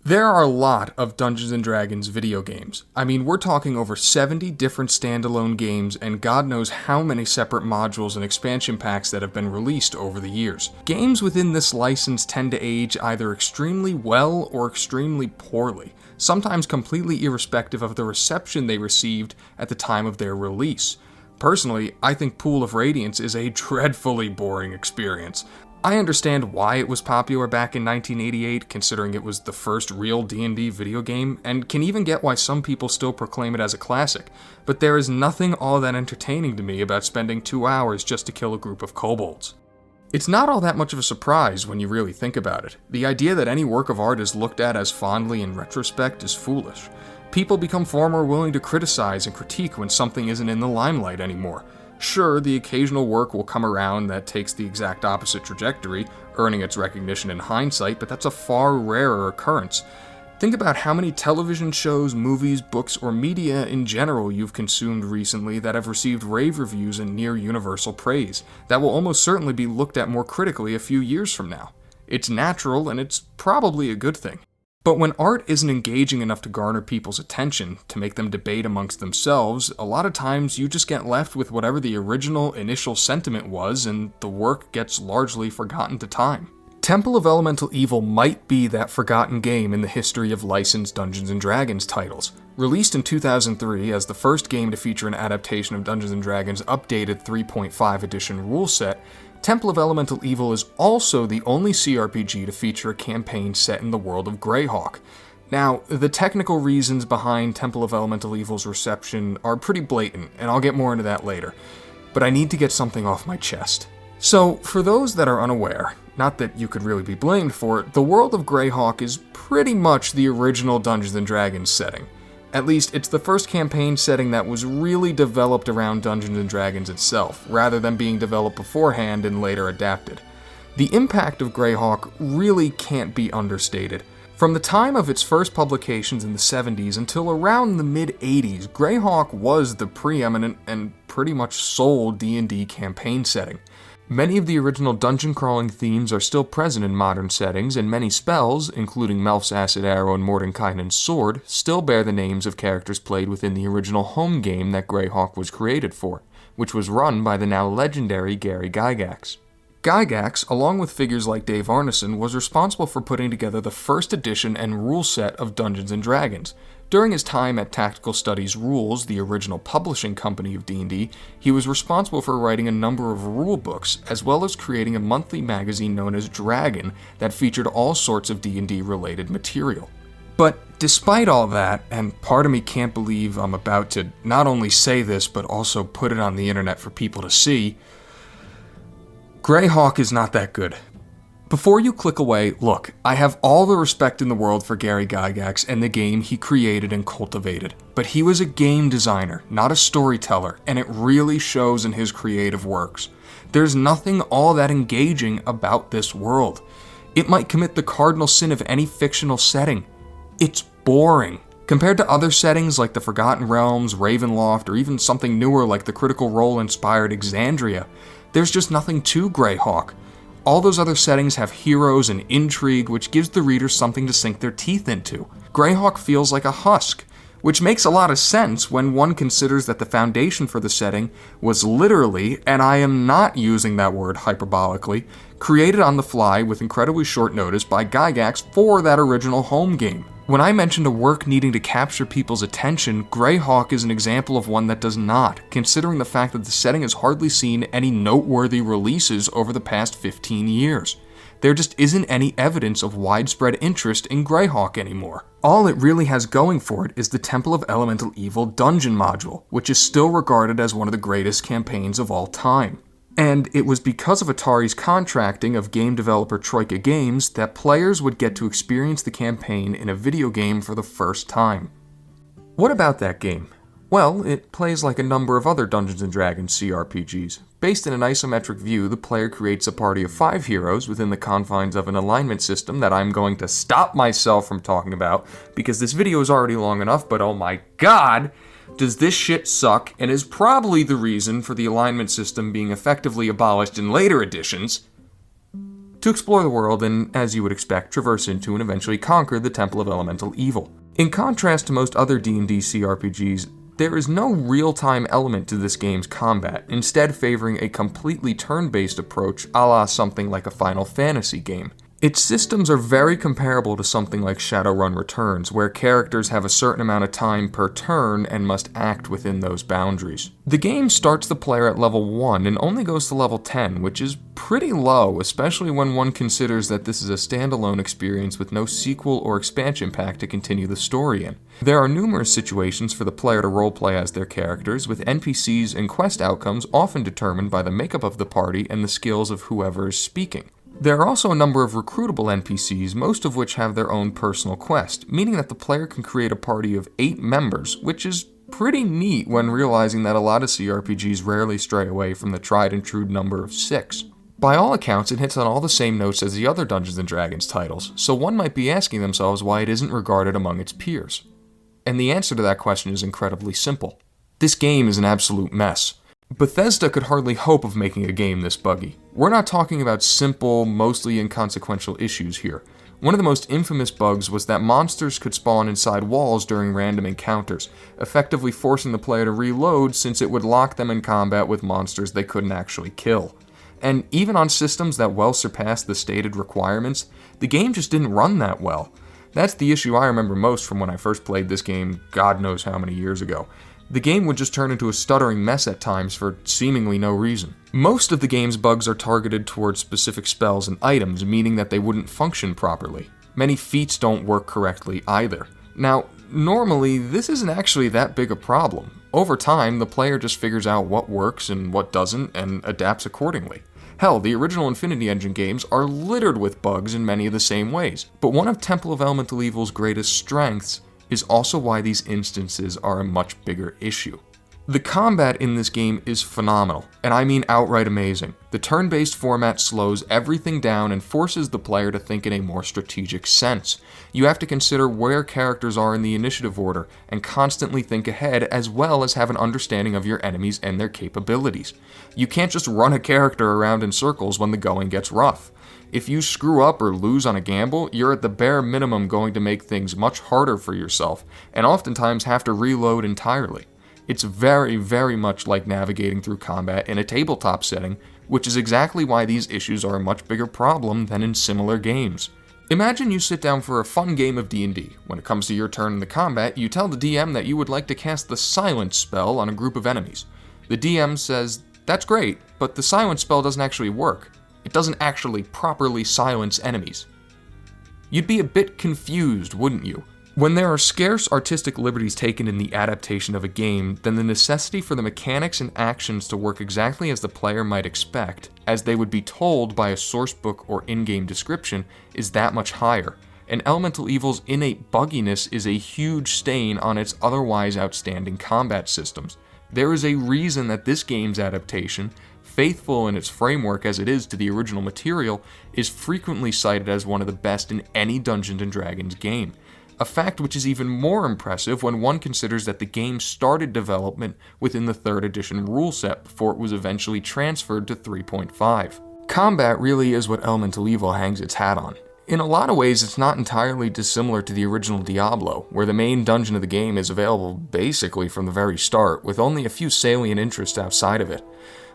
There are a lot of Dungeons & Dragons video games. I mean, we're talking over 70 different standalone games and God knows how many separate modules and expansion packs that have been released over the years. Games within this license tend to age either extremely well or extremely poorly, sometimes completely irrespective of the reception they received at the time of their release. Personally, I think Pool of Radiance is a dreadfully boring experience. I understand why it was popular back in 1988, considering it was the first real D&D video game, and can even get why some people still proclaim it as a classic, but there is nothing all that entertaining to me about spending 2 hours just to kill a group of kobolds. It's not all that much of a surprise when you really think about it. The idea that any work of art is looked at as fondly in retrospect is foolish. People become far more willing to criticize and critique when something isn't in the limelight anymore. Sure, the occasional work will come around that takes the exact opposite trajectory, earning its recognition in hindsight, but that's a far rarer occurrence. Think about how many television shows, movies, books, or media in general you've consumed recently that have received rave reviews and near universal praise, that will almost certainly be looked at more critically a few years from now. It's natural, and it's probably a good thing. But when art isn't engaging enough to garner people's attention, to make them debate amongst themselves, a lot of times you just get left with whatever the original initial sentiment was, and the work gets largely forgotten to time. Temple of Elemental Evil might be that forgotten game in the history of licensed Dungeons & Dragons titles. Released in 2003 as the first game to feature an adaptation of Dungeons & Dragons' updated 3.5 edition rule set, Temple of Elemental Evil is also the only CRPG to feature a campaign set in the world of Greyhawk. Now, the technical reasons behind Temple of Elemental Evil's reception are pretty blatant, and I'll get more into that later, but I need to get something off my chest. So, for those that are unaware, not that you could really be blamed for it, the world of Greyhawk is pretty much the original Dungeons & Dragons setting. At least, it's the first campaign setting that was really developed around Dungeons & Dragons itself, rather than being developed beforehand and later adapted. The impact of Greyhawk really can't be understated. From the time of its first publications in the 70s until around the mid-80s, Greyhawk was the preeminent and pretty much sole D&D campaign setting. Many of the original dungeon-crawling themes are still present in modern settings, and many spells, including Melf's Acid Arrow and Mordenkainen's Sword, still bear the names of characters played within the original home game that Greyhawk was created for, which was run by the now legendary Gary Gygax. Gygax, along with figures like Dave Arneson, was responsible for putting together the first edition and rule set of Dungeons & Dragons. During his time at Tactical Studies Rules, the original publishing company of D&D, he was responsible for writing a number of rule books, as well as creating a monthly magazine known as Dragon that featured all sorts of D&D related material. But despite all that, and part of me can't believe I'm about to not only say this, but also put it on the internet for people to see, Greyhawk is not that good. Before you click away, look, I have all the respect in the world for Gary Gygax and the game he created and cultivated, but he was a game designer, not a storyteller, and it really shows in his creative works. There's nothing all that engaging about this world. It might commit the cardinal sin of any fictional setting. It's boring. Compared to other settings like the Forgotten Realms, Ravenloft, or even something newer like the Critical Role-inspired Exandria, there's just nothing to Greyhawk. All those other settings have heroes and intrigue, which gives the reader something to sink their teeth into. Greyhawk feels like a husk, which makes a lot of sense when one considers that the foundation for the setting was literally, and I am not using that word hyperbolically, created on the fly with incredibly short notice by Gygax for that original home game. When I mentioned a work needing to capture people's attention, Greyhawk is an example of one that does not, considering the fact that the setting has hardly seen any noteworthy releases over the past 15 years. There just isn't any evidence of widespread interest in Greyhawk anymore. All it really has going for it is the Temple of Elemental Evil dungeon module, which is still regarded as one of the greatest campaigns of all time. And it was because of Atari's contracting of game developer Troika Games that players would get to experience the campaign in a video game for the first time. What about that game? Well, it plays like a number of other Dungeons & Dragons CRPGs. Based in an isometric view, the player creates a party of 5 heroes within the confines of an alignment system that I'm going to stop myself from talking about because this video is already long enough, but oh my god, does this shit suck, and is probably the reason for the alignment system being effectively abolished in later editions. To to explore the world and, as you would expect, traverse into and eventually conquer the Temple of Elemental Evil. In contrast to most other D&D CRPGs, there is no real-time element to this game's combat, instead favoring a completely turn-based approach a la something like a Final Fantasy game. Its systems are very comparable to something like Shadowrun Returns, where characters have a certain amount of time per turn and must act within those boundaries. The game starts the player at level 1 and only goes to level 10, which is pretty low, especially when one considers that this is a standalone experience with no sequel or expansion pack to continue the story in. There are numerous situations for the player to roleplay as their characters, with NPCs and quest outcomes often determined by the makeup of the party and the skills of whoever is speaking. There are also a number of recruitable NPCs, most of which have their own personal quest, meaning that the player can create a party of 8 members, which is pretty neat when realizing that a lot of CRPGs rarely stray away from the tried and true number of 6. By all accounts, it hits on all the same notes as the other Dungeons & Dragons titles, so one might be asking themselves why it isn't regarded among its peers. And the answer to that question is incredibly simple. This game is an absolute mess. Bethesda could hardly hope of making a game this buggy. We're not talking about simple, mostly inconsequential issues here. One of the most infamous bugs was that monsters could spawn inside walls during random encounters, effectively forcing the player to reload since it would lock them in combat with monsters they couldn't actually kill. And even on systems that well surpassed the stated requirements, the game just didn't run that well. That's the issue I remember most from when I first played this game God knows how many years ago. The game would just turn into a stuttering mess at times for seemingly no reason. Most of the game's bugs are targeted towards specific spells and items, meaning that they wouldn't function properly. Many feats don't work correctly either. Now, normally, this isn't actually that big a problem. Over time, the player just figures out what works and what doesn't, and adapts accordingly. Hell, the original Infinity Engine games are littered with bugs in many of the same ways, but one of Temple of Elemental Evil's greatest strengths is also why these instances are a much bigger issue. The combat in this game is phenomenal, and I mean outright amazing. The turn-based format slows everything down and forces the player to think in a more strategic sense. You have to consider where characters are in the initiative order, and constantly think ahead as well as have an understanding of your enemies and their capabilities. You can't just run a character around in circles when the going gets rough. If you screw up or lose on a gamble, you're at the bare minimum going to make things much harder for yourself, and oftentimes have to reload entirely. It's very, very much like navigating through combat in a tabletop setting, which is exactly why these issues are a much bigger problem than in similar games. Imagine you sit down for a fun game of D&D. When it comes to your turn in the combat, you tell the DM that you would like to cast the Silence spell on a group of enemies. The DM says, "That's great, but the Silence spell doesn't actually work. It doesn't actually properly silence enemies." You'd be a bit confused, wouldn't you? When there are scarce artistic liberties taken in the adaptation of a game, then the necessity for the mechanics and actions to work exactly as the player might expect, as they would be told by a sourcebook or in-game description, is that much higher. And Elemental Evil's innate bugginess is a huge stain on its otherwise outstanding combat systems. There is a reason that this game's adaptation, faithful in its framework as it is to the original material, is frequently cited as one of the best in any Dungeons & Dragons game. A fact which is even more impressive when one considers that the game started development within the 3rd edition rule set before it was eventually transferred to 3.5. Combat really is what Elemental Evil hangs its hat on. In a lot of ways, it's not entirely dissimilar to the original Diablo, where the main dungeon of the game is available basically from the very start, with only a few salient interests outside of it.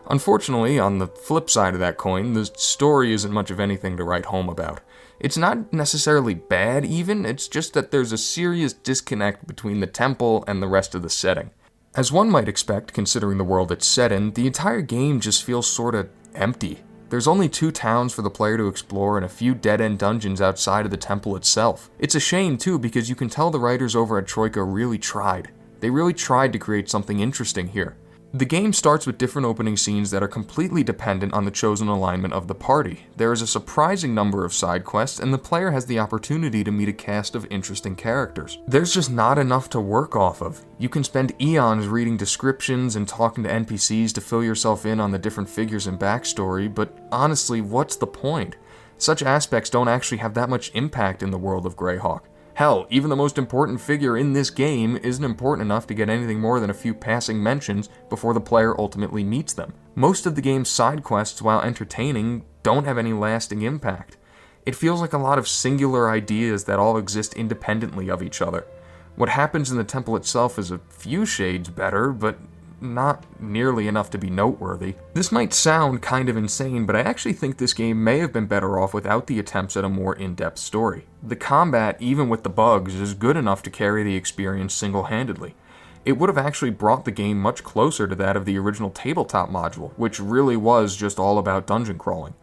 Unfortunately, on the flip side of that coin, the story isn't much of anything to write home about. It's not necessarily bad even, it's just that there's a serious disconnect between the temple and the rest of the setting. As one might expect, considering the world it's set in, the entire game just feels sorta empty. There's only 2 towns for the player to explore and a few dead-end dungeons outside of the temple itself. It's a shame too, because you can tell the writers over at Troika really tried. They really tried to create something interesting here. The game starts with different opening scenes that are completely dependent on the chosen alignment of the party. There is a surprising number of side quests, and the player has the opportunity to meet a cast of interesting characters. There's just not enough to work off of. You can spend eons reading descriptions and talking to NPCs to fill yourself in on the different figures and backstory, but honestly, what's the point? Such aspects don't actually have that much impact in the world of Greyhawk. Hell, even the most important figure in this game isn't important enough to get anything more than a few passing mentions before the player ultimately meets them. Most of the game's side quests, while entertaining, don't have any lasting impact. It feels like a lot of singular ideas that all exist independently of each other. What happens in the temple itself is a few shades better, but not nearly enough to be noteworthy. This might sound kind of insane, but I actually think this game may have been better off without the attempts at a more in-depth story. The combat, even with the bugs, is good enough to carry the experience single-handedly. It would have actually brought the game much closer to that of the original tabletop module, which really was just all about dungeon crawling.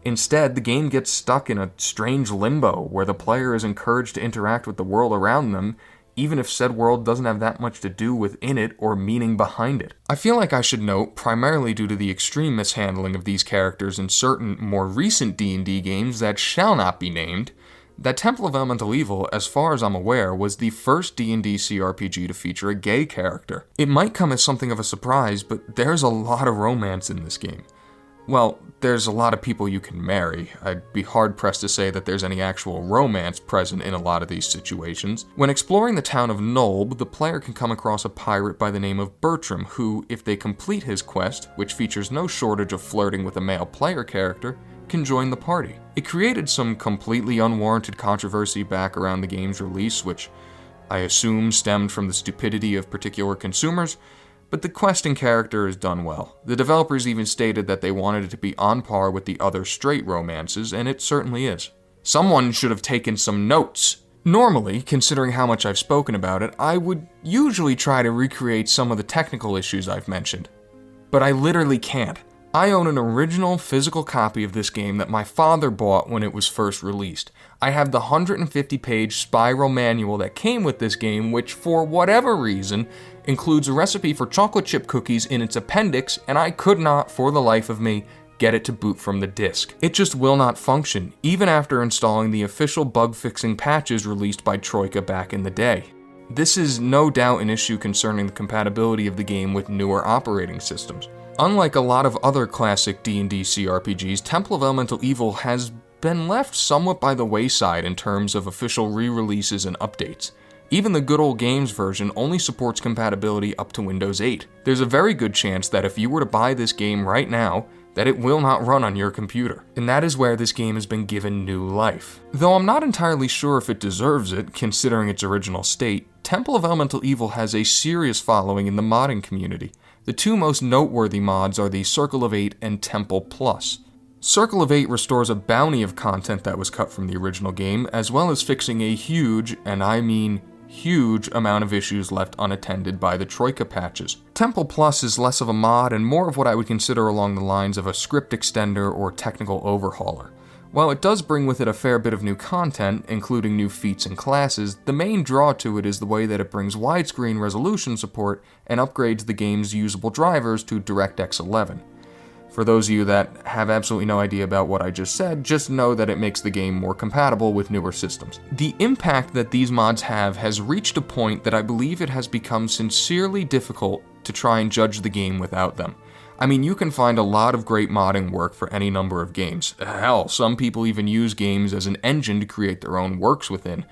Instead, the game gets stuck in a strange limbo where the player is encouraged to interact with the world around them, even if said world doesn't have that much to do within it or meaning behind it. I feel like I should note, primarily due to the extreme mishandling of these characters in certain more recent D&D games that shall not be named, that Temple of Elemental Evil, as far as I'm aware, was the first D&D CRPG to feature a gay character. It might come as something of a surprise, but there's a lot of romance in this game. Well, there's a lot of people you can marry. I'd be hard-pressed to say that there's any actual romance present in a lot of these situations. When exploring the town of Nulb, the player can come across a pirate by the name of Bertram, who, if they complete his quest, which features no shortage of flirting with a male player character, can join the party. It created some completely unwarranted controversy back around the game's release, which I assume stemmed from the stupidity of particular consumers, but the questing character is done well. The developers even stated that they wanted it to be on par with the other straight romances, and it certainly is. Someone should have taken some notes. Normally, considering how much I've spoken about it, I would usually try to recreate some of the technical issues I've mentioned. But I literally can't. I own an original physical copy of this game that my father bought when it was first released. I have the 150-page spiral manual that came with this game, which, for whatever reason, includes a recipe for chocolate chip cookies in its appendix, and I could not, for the life of me, get it to boot from the disk. It just will not function, even after installing the official bug-fixing patches released by Troika back in the day. This is no doubt an issue concerning the compatibility of the game with newer operating systems. Unlike a lot of other classic D&D CRPGs, Temple of Elemental Evil has been left somewhat by the wayside in terms of official re-releases and updates. Even the good old games version only supports compatibility up to Windows 8. There's a very good chance that if you were to buy this game right now, that it will not run on your computer. And that is where this game has been given new life. Though I'm not entirely sure if it deserves it, considering its original state, Temple of Elemental Evil has a serious following in the modding community. The two most noteworthy mods are the Circle of 8 and Temple Plus. Circle of 8 restores a bounty of content that was cut from the original game, as well as fixing a huge, and I mean huge, amount of issues left unattended by the Troika patches. Temple Plus is less of a mod and more of what I would consider along the lines of a script extender or technical overhauler. While it does bring with it a fair bit of new content, including new feats and classes, the main draw to it is the way that it brings widescreen resolution support and upgrades the game's usable drivers to DirectX 11. For those of you that have absolutely no idea about what I just said, just know that it makes the game more compatible with newer systems. The impact that these mods have has reached a point that I believe it has become sincerely difficult to try and judge the game without them. I mean, you can find a lot of great modding work for any number of games. Hell, some people even use games as an engine to create their own works within.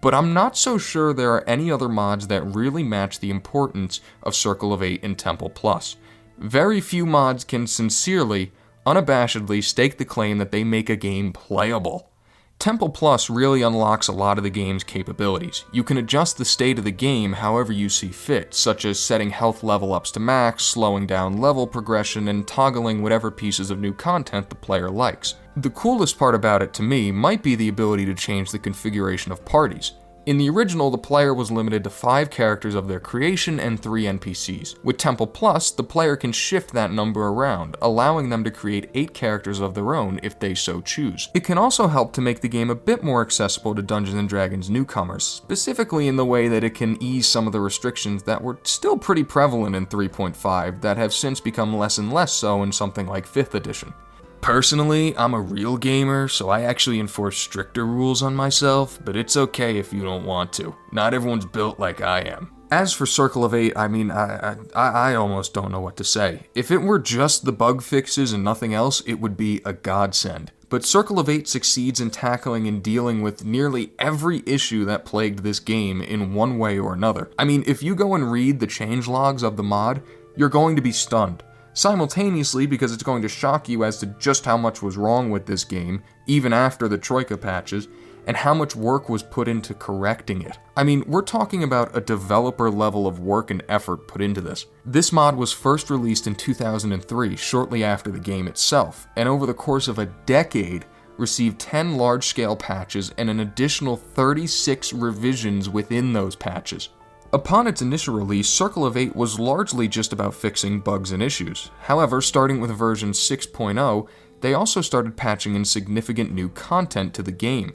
But I'm not so sure there are any other mods that really match the importance of Circle of 8 and Temple Plus. Very few mods can sincerely, unabashedly stake the claim that they make a game playable. Temple Plus really unlocks a lot of the game's capabilities. You can adjust the state of the game however you see fit, such as setting health level ups to max, slowing down level progression, and toggling whatever pieces of new content the player likes. The coolest part about it to me might be the ability to change the configuration of parties. In the original, the player was limited to 5 characters of their creation and 3 NPCs. With Temple Plus, the player can shift that number around, allowing them to create 8 characters of their own if they so choose. It can also help to make the game a bit more accessible to Dungeons & Dragons newcomers, specifically in the way that it can ease some of the restrictions that were still pretty prevalent in 3.5 that have since become less and less so in something like 5th edition. Personally, I'm a real gamer, so I actually enforce stricter rules on myself, but it's okay if you don't want to. Not everyone's built like I am. As for Circle of 8, I mean, I almost don't know what to say. If it were just the bug fixes and nothing else, it would be a godsend. but Circle of Eight succeeds in tackling and dealing with nearly every issue that plagued this game in one way or another. I mean, if you go and read the changelogs of the mod, you're going to be stunned. Simultaneously, because it's going to shock you as to just how much was wrong with this game, even after the Troika patches, and how much work was put into correcting it. I mean, we're talking about a developer level of work and effort put into this. This mod was first released in 2003, shortly after the game itself, and over the course of a decade, received 10 large-scale patches and an additional 36 revisions within those patches. Upon its initial release, Circle of Eight was largely just about fixing bugs and issues. However, starting with version 6.0, they also started patching in significant new content to the game.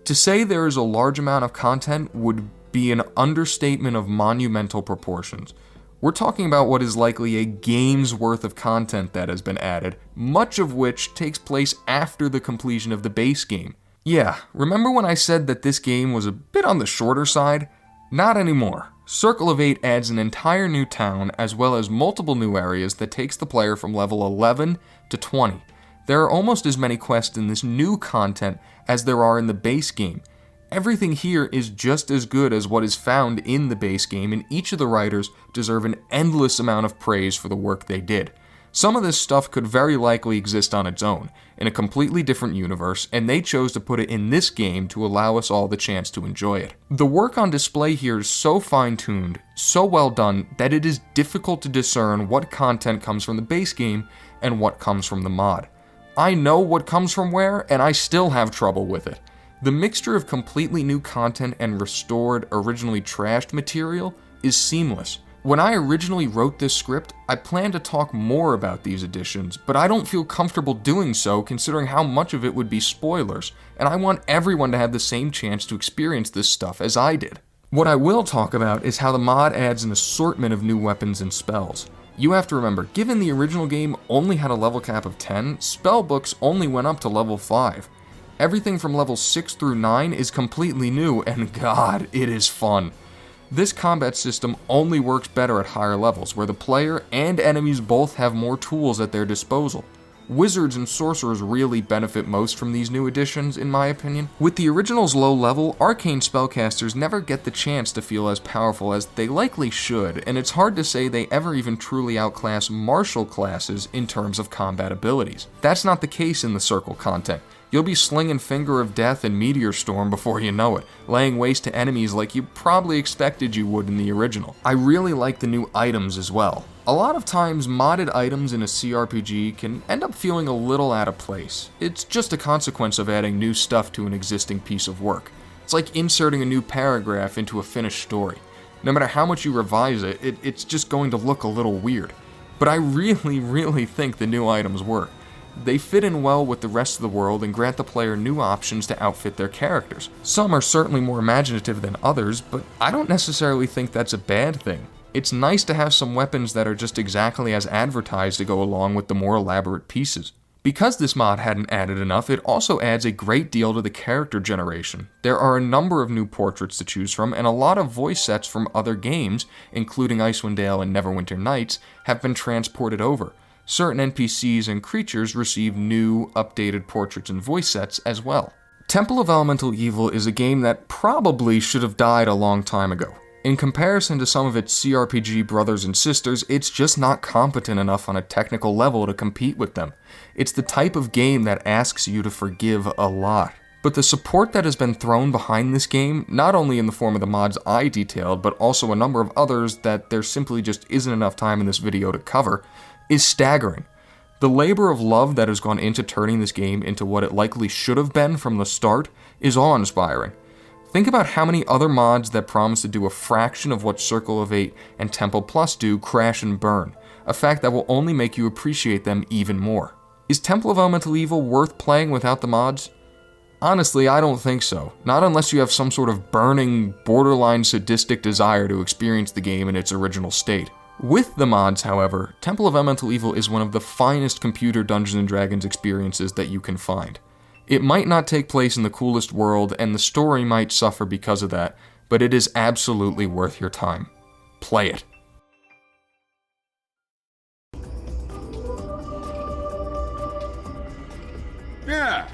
To say there is a large amount of content would be an understatement of monumental proportions. We're talking about what is likely a game's worth of content that has been added, much of which takes place after the completion of the base game. Yeah, remember when I said that this game was a bit on the shorter side? Not anymore. Circle of Eight adds an entire new town as well as multiple new areas that takes the player from level 11 to 20. There are almost as many quests in this new content as there are in the base game. Everything here is just as good as what is found in the base game, and each of the writers deserve an endless amount of praise for the work they did. Some of this stuff could very likely exist on its own, in a completely different universe, and they chose to put it in this game to allow us all the chance to enjoy it. The work on display here is so fine-tuned, so well done, that it is difficult to discern what content comes from the base game and what comes from the mod. I know what comes from where, and I still have trouble with it. The mixture of completely new content and restored, originally trashed material is seamless. When I originally wrote this script, I planned to talk more about these additions, but I don't feel comfortable doing so considering how much of it would be spoilers, and I want everyone to have the same chance to experience this stuff as I did. What I will talk about is how the mod adds an assortment of new weapons and spells. You have to remember, given the original game only had a level cap of 10, spellbooks only went up to level 5. Everything from level 6 through 9 is completely new, and god, it is fun. This combat system only works better at higher levels, where the player and enemies both have more tools at their disposal. Wizards and sorcerers really benefit most from these new additions, in my opinion. With the original's low level, arcane spellcasters never get the chance to feel as powerful as they likely should, and it's hard to say they ever even truly outclass martial classes in terms of combat abilities. That's not the case in the Circle content. You'll be slinging Finger of Death and Meteor Storm before you know it, laying waste to enemies like you probably expected you would in the original. I really like the new items as well. A lot of times, modded items in a CRPG can end up feeling a little out of place. It's just a consequence of adding new stuff to an existing piece of work. It's like inserting a new paragraph into a finished story. No matter how much you revise it, it's just going to look a little weird. But I really think the new items work. They fit in well with the rest of the world and grant the player new options to outfit their characters. Some are certainly more imaginative than others, but I don't necessarily think that's a bad thing. It's nice to have some weapons that are just exactly as advertised to go along with the more elaborate pieces. Because this mod hadn't added enough, it also adds a great deal to the character generation. There are a number of new portraits to choose from, and a lot of voice sets from other games, including Icewind Dale and Neverwinter Nights, have been transported over. Certain NPCs and creatures receive new, updated portraits and voice sets as well. Temple of Elemental Evil is a game that probably should have died a long time ago. In comparison to some of its CRPG brothers and sisters, it's just not competent enough on a technical level to compete with them. It's the type of game that asks you to forgive a lot. But the support that has been thrown behind this game, not only in the form of the mods I detailed, but also a number of others that there simply just isn't enough time in this video to cover, is staggering. The labor of love that has gone into turning this game into what it likely should have been from the start is awe-inspiring. Think about how many other mods that promise to do a fraction of what Circle of Eight and Temple Plus do crash and burn, a fact that will only make you appreciate them even more. Is Temple of Elemental Evil worth playing without the mods? Honestly, I don't think so. Not unless you have some sort of burning, borderline sadistic desire to experience the game in its original state. With the mods, however, Temple of Elemental Evil is one of the finest computer Dungeons & Dragons experiences that you can find. It might not take place in the coolest world, and the story might suffer because of that, but it is absolutely worth your time. Play it. Yeah,